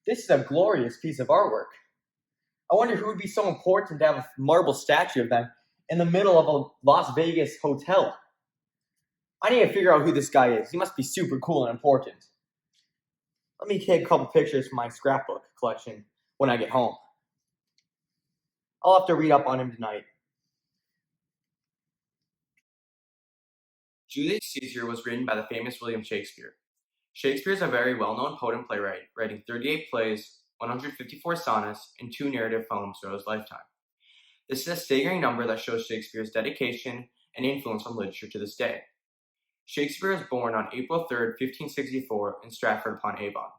This is a glorious piece of artwork. I wonder who would be so important to have a marble statue of them in the middle of a Las Vegas hotel. I need to figure out who this guy is. He must be super cool and important. Let me take a couple pictures from my scrapbook collection when I get home. I'll have to read up on him tonight. Julius Caesar was written by the famous William Shakespeare. Shakespeare is a very well-known poet and playwright, writing 38 plays, 154 sonnets, and 2 narrative poems throughout his lifetime. This is a staggering number that shows Shakespeare's dedication and influence on literature to this day. Shakespeare was born on April 3, 1564, in Stratford-upon-Avon.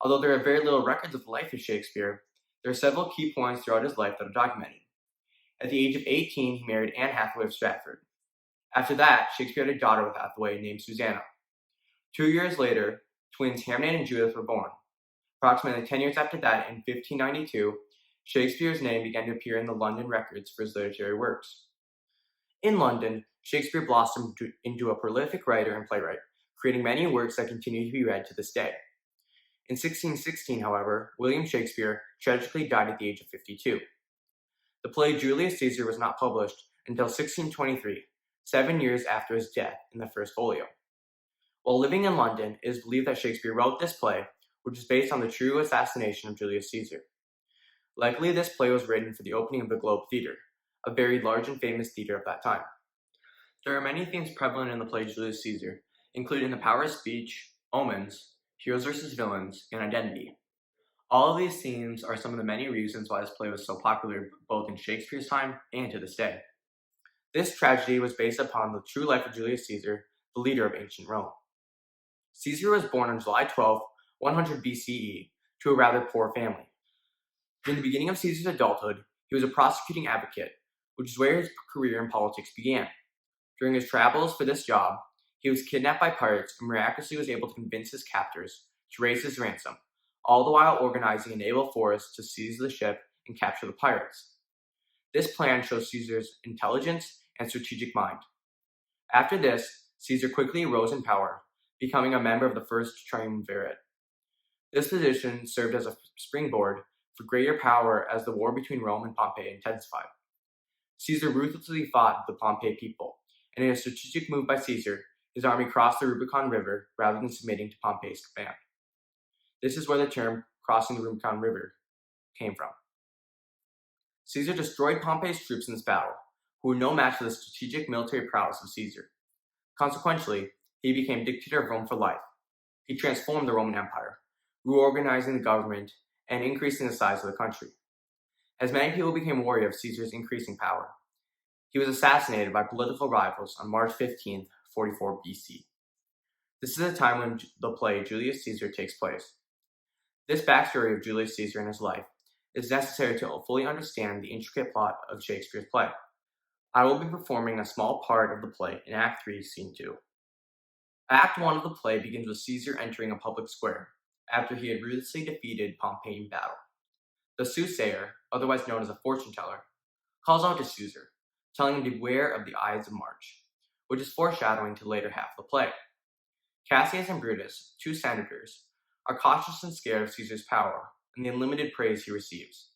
Although there are very little records of the life of Shakespeare, there are several key points throughout his life that are documented. At the age of 18, he married Anne Hathaway of Stratford. After that, Shakespeare had a daughter with Hathaway named Susanna. 2 years later, twins Hamnet and Julius were born. Approximately 10 years after that, in 1592, Shakespeare's name began to appear in the London records for his literary works. In London, Shakespeare blossomed into a prolific writer and playwright, creating many works that continue to be read to this day. In 1616, however, William Shakespeare tragically died at the age of 52. The play Julius Caesar was not published until 1623, 7 years after his death in the first folio. While living in London, it is believed that Shakespeare wrote this play, which is based on the true assassination of Julius Caesar. Likely, this play was written for the opening of the Globe Theatre, a very large and famous theatre of that time. There are many themes prevalent in the play Julius Caesar, including the power of speech, omens, heroes versus villains, and identity. All of these themes are some of the many reasons why this play was so popular both in Shakespeare's time and to this day. This tragedy was based upon the true life of Julius Caesar, the leader of ancient Rome. Caesar was born on July 12, 100 BCE, to a rather poor family. During the beginning of Caesar's adulthood, he was a prosecuting advocate, which is where his career in politics began. During his travels for this job, he was kidnapped by pirates and miraculously was able to convince his captors to raise his ransom, all the while organizing a naval force to seize the ship and capture the pirates. This plan shows Caesar's intelligence and strategic mind. After this, Caesar quickly rose in power, becoming a member of the first triumvirate. This position served as a springboard for greater power as the war between Rome and Pompey intensified. Caesar ruthlessly fought the Pompey people, and in a strategic move by Caesar, his army crossed the Rubicon River rather than submitting to Pompey's command. This is where the term crossing the Rubicon River came from. Caesar destroyed Pompey's troops in this battle, who were no match for the strategic military prowess of Caesar. Consequently, he became dictator of Rome for life. He transformed the Roman Empire, reorganizing the government and increasing the size of the country. As many people became wary of Caesar's increasing power, he was assassinated by political rivals on March 15, 44 BC. This is the time when the play Julius Caesar takes place. This backstory of Julius Caesar and his life is necessary to fully understand the intricate plot of Shakespeare's play. I will be performing a small part of the play in Act 3, Scene 2. Act 1 of the play begins with Caesar entering a public square after he had ruthlessly defeated Pompey in battle. The soothsayer, otherwise known as a fortune teller, calls out to Caesar, telling him to beware of the Ides of March, which is foreshadowing to the later half of the play. Cassius and Brutus, 2 senators, are cautious and scared of Caesar's power and the unlimited praise he receives.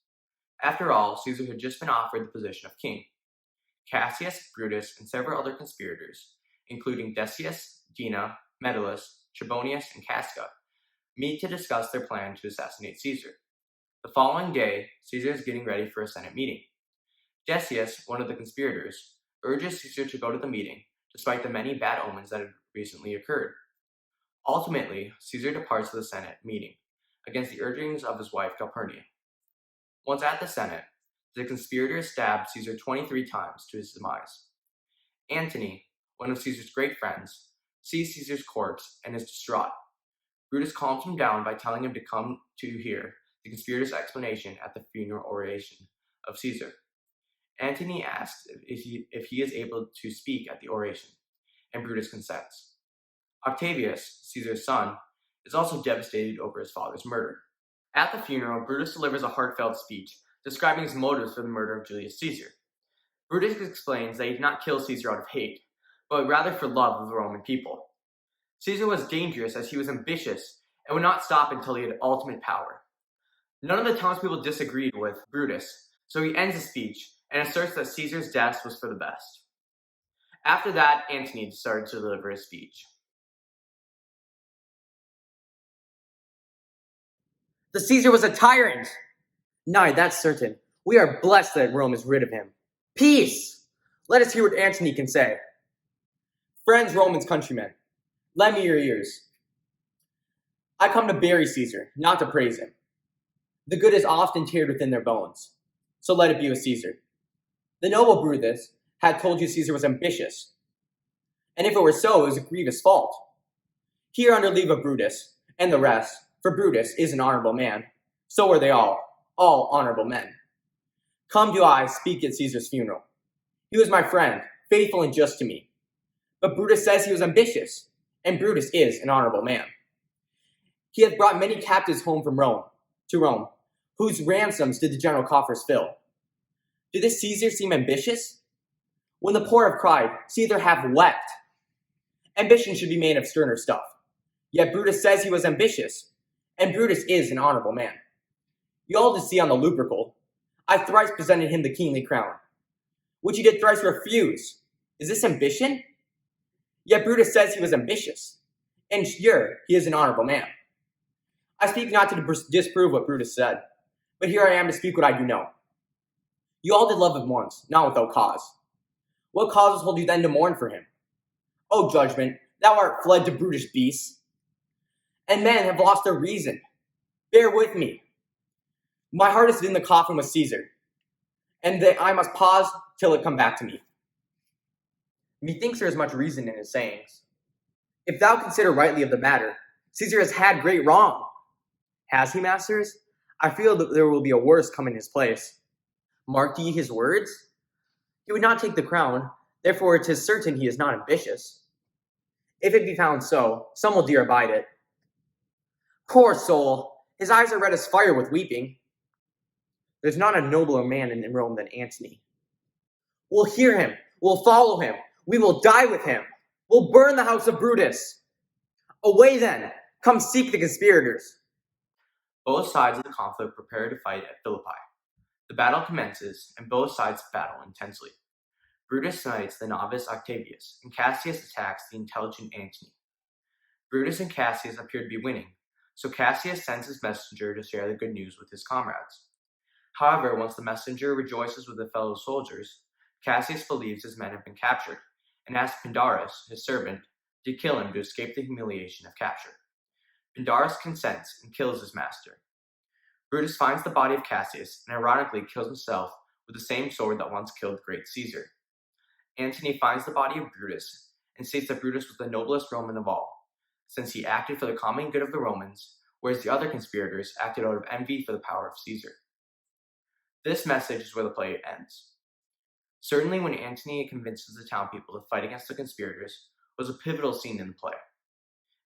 After all, Caesar had just been offered the position of king. Cassius, Brutus, and several other conspirators, including Decius, Dina, Metellus, Trebonius, and Casca, meet to discuss their plan to assassinate Caesar. The following day, Caesar is getting ready for a Senate meeting. Decius, one of the conspirators, urges Caesar to go to the meeting, despite the many bad omens that had recently occurred. Ultimately, Caesar departs to the Senate meeting, against the urgings of his wife Calpurnia. Once at the Senate, the conspirators stabbed Caesar 23 times to his demise. Antony, one of Caesar's great friends, sees Caesar's corpse and is distraught. Brutus calms him down by telling him to come to hear the conspirators' explanation at the funeral oration of Caesar. Antony asks if he is able to speak at the oration, and Brutus consents. Octavius, Caesar's son, is also devastated over his father's murder. At the funeral, Brutus delivers a heartfelt speech describing his motives for the murder of Julius Caesar. Brutus explains that he did not kill Caesar out of hate, but rather for love of the Roman people. Caesar was dangerous as he was ambitious and would not stop until he had ultimate power. None of the townspeople disagreed with Brutus, so he ends his speech and asserts that Caesar's death was for the best. After that, Antony started to deliver his speech. The Caesar was a tyrant! Nay, that's certain. We are blessed that Rome is rid of him. Peace! Let us hear what Antony can say. Friends, Romans, countrymen, lend me your ears. I come to bury Caesar, not to praise him. The good is often teared within their bones, so let it be with Caesar. The noble Brutus had told you Caesar was ambitious, and if it were so, it was a grievous fault. Here under leave of Brutus, and the rest, for Brutus is an honorable man, so are they all honorable men. Come do I speak at Caesar's funeral. He was my friend, faithful and just to me. But Brutus says he was ambitious, and Brutus is an honorable man. He hath brought many captives home from Rome, whose ransoms did the general coffers fill. Did this Caesar seem ambitious? When the poor have cried, Caesar hath wept. Ambition should be made of sterner stuff. Yet Brutus says he was ambitious, and Brutus is an honorable man. You all did see on the lupercal, I thrice presented him the kingly crown, which he did thrice refuse. Is this ambition? Yet Brutus says he was ambitious, and sure, he is an honorable man. I speak not to disprove what Brutus said, but here I am to speak what I do know. You all did love him once, not without cause. What causes hold you then to mourn for him? O judgment, thou art fled to brutish beasts, and men have lost their reason. Bear with me. My heart is in the coffin with Caesar, and that I must pause till it come back to me. Methinks there is much reason in his sayings. If thou consider rightly of the matter, Caesar has had great wrong. Has he, masters? I feel that there will be a worse come in his place. Mark ye his words? He would not take the crown, therefore it is certain he is not ambitious. If it be found so, some will dear abide it. Poor soul, his eyes are red as fire with weeping. There's not a nobler man in Rome than Antony. We'll hear him, we'll follow him, we will die with him, we'll burn the house of Brutus. Away then, come seek the conspirators. Both sides of the conflict prepare to fight at Philippi. The battle commences, and both sides battle intensely. Brutus knights the novice Octavius, and Cassius attacks the intelligent Antony. Brutus and Cassius appear to be winning, so Cassius sends his messenger to share the good news with his comrades. However, once the messenger rejoices with the fellow soldiers, Cassius believes his men have been captured, and asks Pindarus, his servant, to kill him to escape the humiliation of capture. Pindarus consents and kills his master. Brutus finds the body of Cassius and ironically kills himself with the same sword that once killed great Caesar. Antony finds the body of Brutus and states that Brutus was the noblest Roman of all, since he acted for the common good of the Romans, whereas the other conspirators acted out of envy for the power of Caesar. This message is where the play ends. Certainly when Antony convinces the town people to fight against the conspirators was a pivotal scene in the play.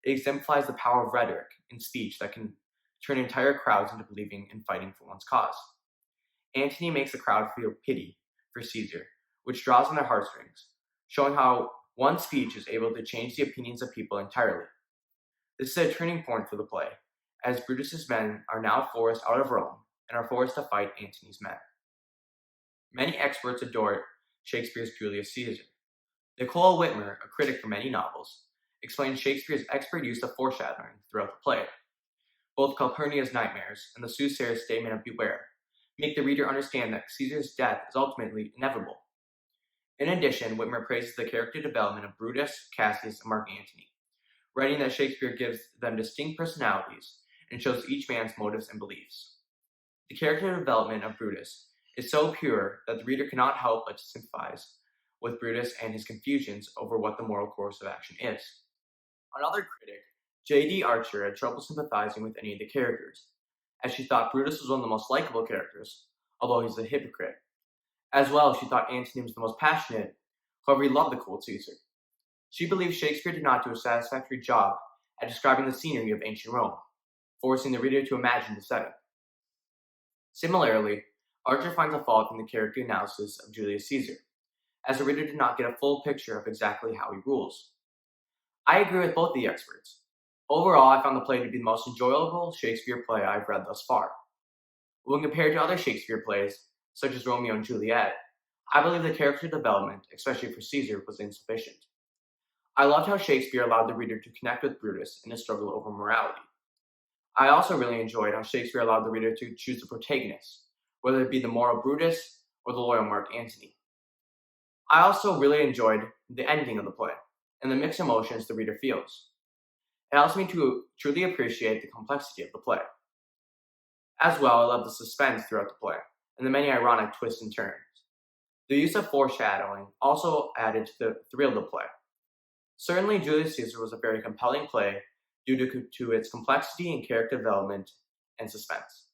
It exemplifies the power of rhetoric and speech that can turn entire crowds into believing and fighting for one's cause. Antony makes the crowd feel pity for Caesar, which draws on their heartstrings, showing how one speech is able to change the opinions of people entirely. This is a turning point for the play, as Brutus's men are now forced out of Rome and are forced to fight Antony's men. Many experts adore Shakespeare's Julius Caesar. Nicole Whitmer, a critic for many novels, explains Shakespeare's expert use of foreshadowing throughout the play. Both Calpurnia's nightmares and the soothsayer's statement of beware make the reader understand that Caesar's death is ultimately inevitable. In addition, Whitmer praises the character development of Brutus, Cassius, and Mark Antony, writing that Shakespeare gives them distinct personalities and shows each man's motives and beliefs. The character development of Brutus is so pure that the reader cannot help but sympathize with Brutus and his confusions over what the moral course of action is. Another critic, J.D. Archer, had trouble sympathizing with any of the characters, as she thought Brutus was one of the most likable characters, although he's a hypocrite. As well, she thought Antony was the most passionate, however he loved the cold Caesar. She believes Shakespeare did not do a satisfactory job at describing the scenery of ancient Rome, forcing the reader to imagine the setting. Similarly, Archer finds a fault in the character analysis of Julius Caesar, as the reader did not get a full picture of exactly how he rules. I agree with both the experts. Overall, I found the play to be the most enjoyable Shakespeare play I've read thus far. When compared to other Shakespeare plays, such as Romeo and Juliet, I believe the character development, especially for Caesar, was insufficient. I loved how Shakespeare allowed the reader to connect with Brutus in his struggle over morality. I also really enjoyed how Shakespeare allowed the reader to choose the protagonist, whether it be the moral Brutus or the loyal Mark Antony. I also really enjoyed the ending of the play and the mixed emotions the reader feels. It helps me to truly appreciate the complexity of the play. As well, I love the suspense throughout the play and the many ironic twists and turns. The use of foreshadowing also added to the thrill of the play. Certainly, Julius Caesar was a very compelling play due to its complexity and character development and suspense.